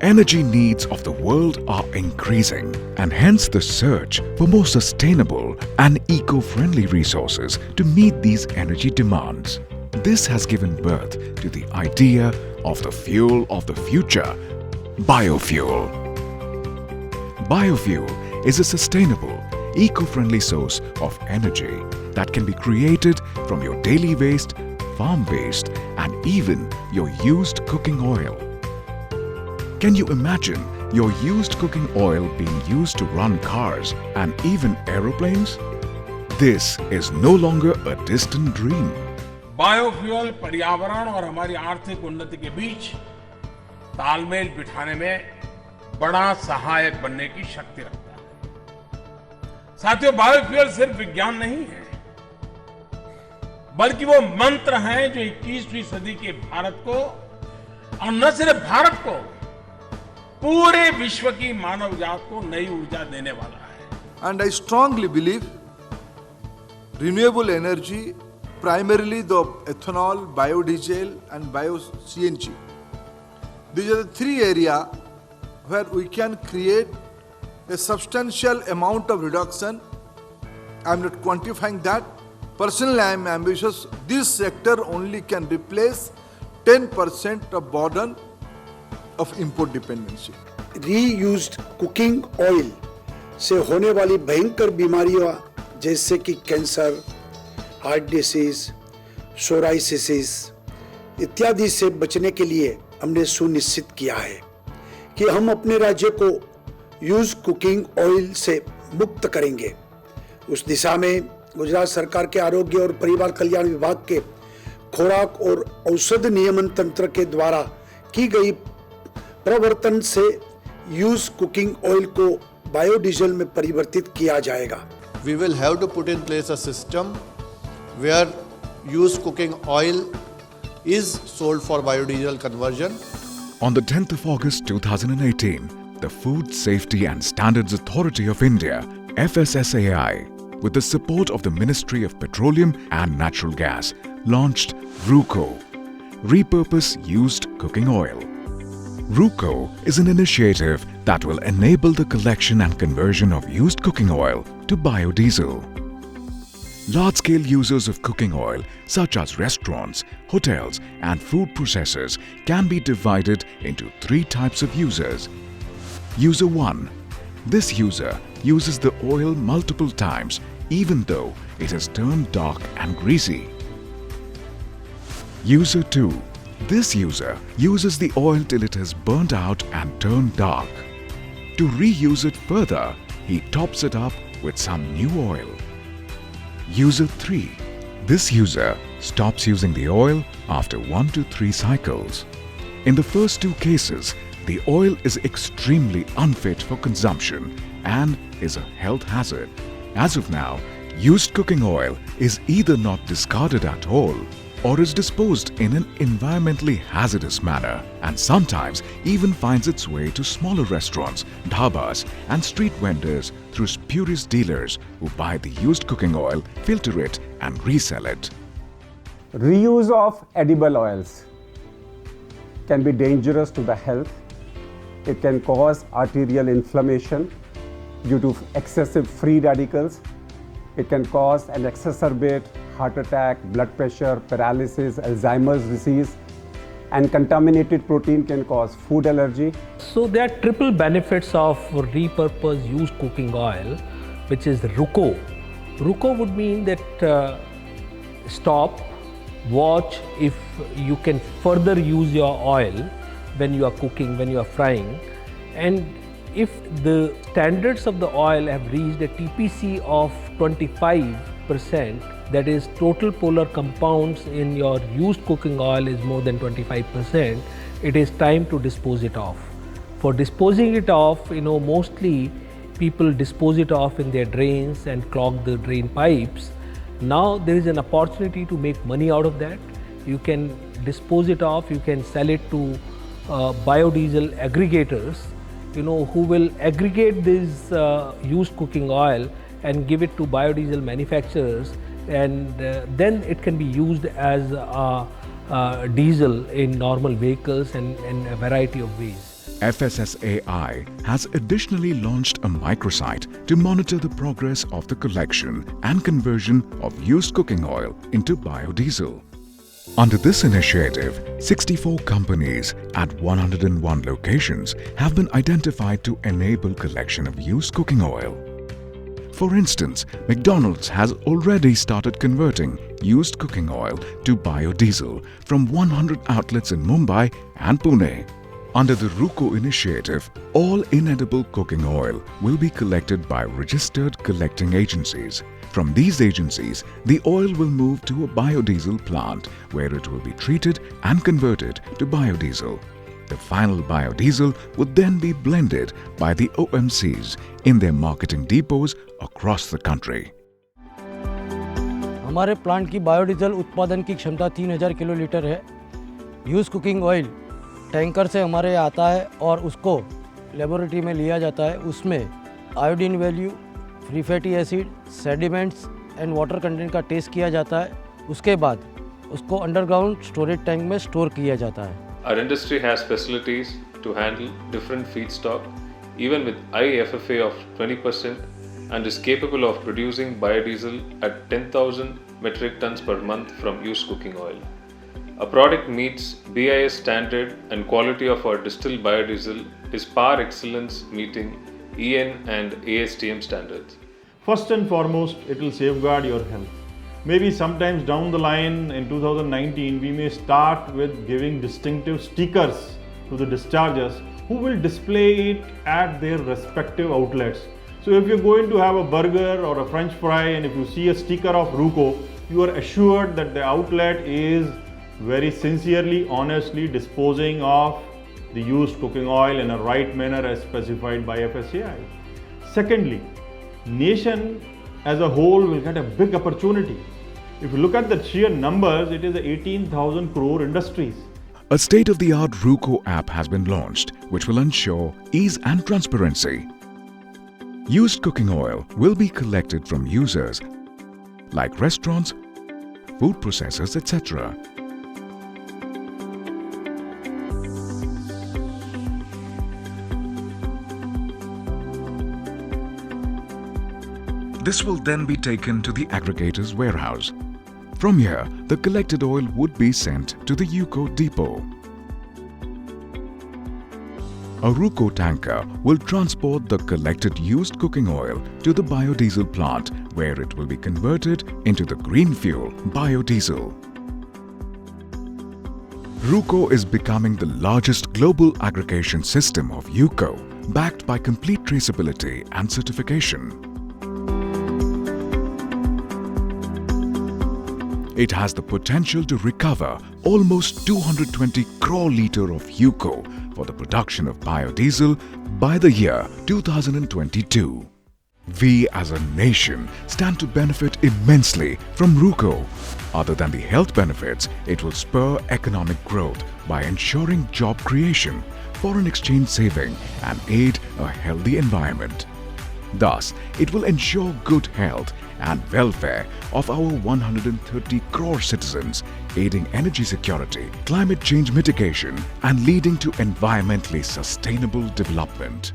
Energy needs of the world are increasing, and hence the search for more sustainable and eco-friendly resources to meet these energy demands. This has given birth to the idea of the fuel of the future, biofuel. Biofuel is a sustainable, eco-friendly source of energy that can be created from your daily waste, farm waste, and even your used cooking oil. Can you imagine your used cooking oil being used to run cars and even aeroplanes? This is no longer a distant dream. Biofuel पर्यावरण और हमारी आर्थिक उन्नति के बीच तालमेल बिठाने में बड़ा सहायक बनने की शक्ति रखता है। साथियों, बायोफ्यूल सिर्फ विज्ञान नहीं है, बल्कि वो मंत्र है जो 21वीं सदी के भारत को, और न सिर्फ भारत को, पूरे विश्व की मानव जात को नई ऊर्जा देने वाला है। And I strongly believe renewable energy, primarily the ethanol, biodiesel and bio-CNG. These are the three areas where we can create a substantial amount of reduction. I am not quantifying that. Personally, I am ambitious. This sector only can replace 10% of burden of import dependency. Reused cooking oil से होने वाली भयंकर बीमारियां जैसे कि cancer, heart disease, psoriasis इत्यादि से बचने के लिए हमने सुनिश्चित किया है कि हम अपने राज्य को यूज कुकिंग ऑयल से मुक्त करेंगे। उस दिशा में गुजरात सरकार के आरोग्य और परिवार कल्याण विभाग के खुराक और औषध नियमन तंत्र के द्वारा की गई प्रवर्तन से यूज कुकिंग ऑयल को बायोडीजल में परिवर्तित किया जाएगा। We will have to put in place a system where used cooking oil is sold for biodiesel conversion. On the 10th of August 2018, the Food Safety and Standards Authority of India, FSSAI, with the support of the Ministry of Petroleum and Natural Gas, launched RUCO, Repurpose Used Cooking Oil. RUCO is an initiative that will enable the collection and conversion of used cooking oil to biodiesel. Large-scale users of cooking oil, such as restaurants, hotels and food processors, can be divided into three types of users. User 1. This user uses the oil multiple times even though it has turned dark and greasy. User 2. This user uses the oil till it has burnt out and turned dark. To reuse it further, he tops it up with some new oil. User 3. This user stops using the oil after 1 to 3 cycles. In the first two cases, the oil is extremely unfit for consumption and is a health hazard. As of now, used cooking oil is either not discarded at all or is disposed in an environmentally hazardous manner, and sometimes even finds its way to smaller restaurants, dhabas and street vendors through spurious dealers who buy the used cooking oil, filter it and resell it. Reuse of edible oils can be dangerous to the health. It can cause arterial inflammation due to excessive free radicals. It can cause and exacerbate heart attack, blood pressure, paralysis, Alzheimer's disease, and contaminated protein can cause food allergy. So there are triple benefits of repurposed used cooking oil, which is RUCO. RUCO would mean that stop, watch if you can further use your oil when you are cooking, when you are frying, and if the standards of the oil have reached a TPC of 25%, that is total polar compounds in your used cooking oil is more than 25%, it is time to dispose it off. For disposing it off, mostly people dispose it off in their drains and clog the drain pipes. Now there is an opportunity to make money out of that. You can dispose it off, you can sell it to biodiesel aggregators, who will aggregate this used cooking oil and give it to biodiesel manufacturers, and then it can be used as diesel in normal vehicles and in a variety of ways. FSSAI has additionally launched a microsite to monitor the progress of the collection and conversion of used cooking oil into biodiesel. Under this initiative, 64 companies at 101 locations have been identified to enable collection of used cooking oil. For instance, McDonald's has already started converting used cooking oil to biodiesel from 100 outlets in Mumbai and Pune. Under the RUCO initiative, all inedible cooking oil will be collected by registered collecting agencies. From these agencies, the oil will move to a biodiesel plant where it will be treated and converted to biodiesel. The final biodiesel would then be blended by the OMCs in their marketing depots across the country. हमारे plant की biodiesel उत्पादन की क्षमता 3000 kilolitre है। Use cooking oil tanker से हमारे यहाँ आता है और उसको लेबोरेटरी में लिया जाता है। उसमें iodine value, free fatty acid, sediments and water content का टेस्ट किया जाता है। उसके बाद उसको अंडरग्राउंड स्टोरेज टैंक में स्टोर किया जाता है। Our industry has facilities to handle different feedstock, even with IFFA of 20%, and is capable of producing biodiesel at 10,000 metric tons per month from used cooking oil. A product meets BIS standard and quality of our distilled biodiesel is par excellence meeting EN and ASTM standards. First and foremost, it will safeguard your health. Maybe sometimes down the line in 2019, we may start with giving distinctive stickers to the dischargers who will display it at their respective outlets. So if you're going to have a burger or a French fry and if you see a sticker of RUCO, you are assured that the outlet is very sincerely, honestly disposing of the used cooking oil in a right manner as specified by FSSAI. Secondly, nation as a whole will get a big opportunity. If you look at the sheer numbers, it is 18,000 crore industries. A state-of-the-art RUCO app has been launched, which will ensure ease and transparency. Used cooking oil will be collected from users like restaurants, food processors, etc. This will then be taken to the aggregator's warehouse. From here, the collected oil would be sent to the UCO depot. A RUCO tanker will transport the collected used cooking oil to the biodiesel plant where it will be converted into the green fuel biodiesel. RUCO is becoming the largest global aggregation system of UCO, backed by complete traceability and certification. It has the potential to recover almost 220 crore litre of UCO for the production of biodiesel by the year 2022. We as a nation stand to benefit immensely from RUCO. Other than the health benefits, it will spur economic growth by ensuring job creation, foreign exchange saving and aid a healthy environment. Thus, it will ensure good health and welfare of our 130 crore citizens, aiding energy security, climate change mitigation and leading to environmentally sustainable development.